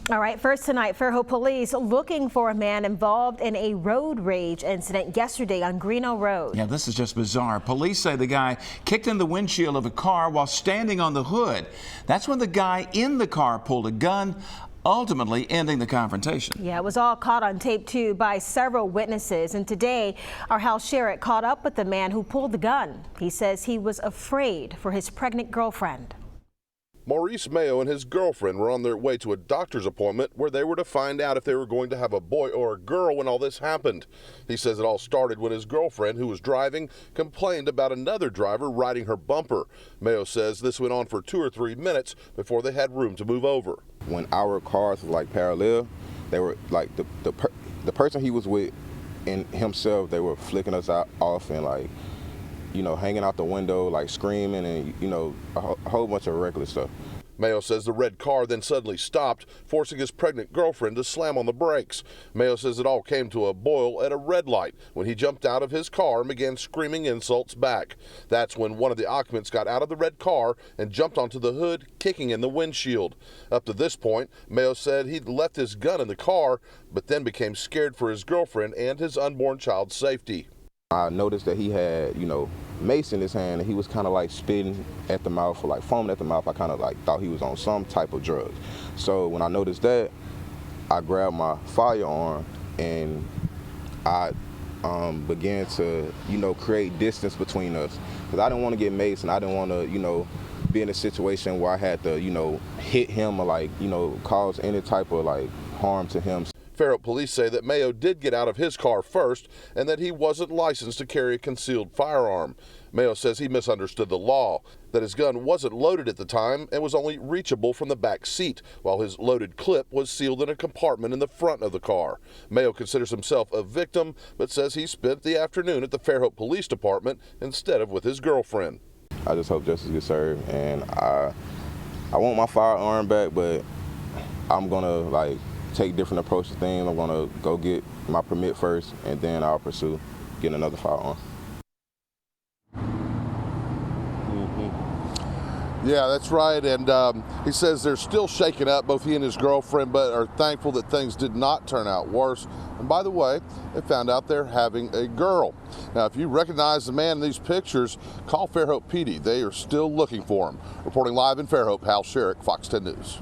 All right, first tonight, Fairhope police looking for a man involved in a road rage incident yesterday on Greeno Road. Yeah, this is just bizarre. Police say the guy kicked in the windshield of a car while standing on the hood. That's when the guy in the car pulled a gun, ultimately ending the confrontation. Yeah, it was all caught on tape too by several witnesses. And today, our Hal Sherrick caught up with the man who pulled the gun. He says he was afraid for his pregnant girlfriend. Maurice Mayo and his girlfriend were on their way to a doctor's appointment where they were to find out if they were going to have a boy or a girl when all this happened. He says it all started when his girlfriend, who was driving, complained about another driver riding her bumper. Mayo says this went on for 2 or 3 minutes before they had room to move over. When our cars were like parallel, they were like the person he was with and himself, they were flicking us off and like, you know, hanging out the window, like screaming and, you know, a whole bunch of reckless stuff. Mayo says the red car then suddenly stopped, forcing his pregnant girlfriend to slam on the brakes. Mayo says it all came to a boil at a red light when he jumped out of his car and began screaming insults back. That's when one of the occupants got out of the red car and jumped onto the hood, kicking in the windshield. Up to this point, Mayo said he'd left his gun in the car, but then became scared for his girlfriend and his unborn child's safety. I noticed that he had, you know, mace in his hand, and he was kind of like spitting at the mouth or like foaming at the mouth. I kind of like thought he was on some type of drugs. So when I noticed that, I grabbed my firearm and I began to, you know, create distance between us because I didn't want to get maced and I didn't want to, you know, be in a situation where I had to, you know, hit him or like, you know, cause any type of like harm to him. Fairhope police say that Mayo did get out of his car first and that he wasn't licensed to carry a concealed firearm. Mayo says he misunderstood the law, that his gun wasn't loaded at the time and was only reachable from the back seat, while his loaded clip was sealed in a compartment in the front of the car. Mayo considers himself a victim, but says he spent the afternoon at the Fairhope Police Department instead of with his girlfriend. I just hope justice gets served, and I want my firearm back, but I'm gonna like take different approach to things. I'm gonna go get my permit first, and then I'll pursue getting another firearm. Yeah, that's right. And he says they're still shaken up, both he and his girlfriend, but are thankful that things did not turn out worse. And by the way, they found out they're having a girl. Now, if you recognize the man in these pictures, call Fairhope PD. They are still looking for him. Reporting live in Fairhope, Hal Sherrick, Fox 10 News.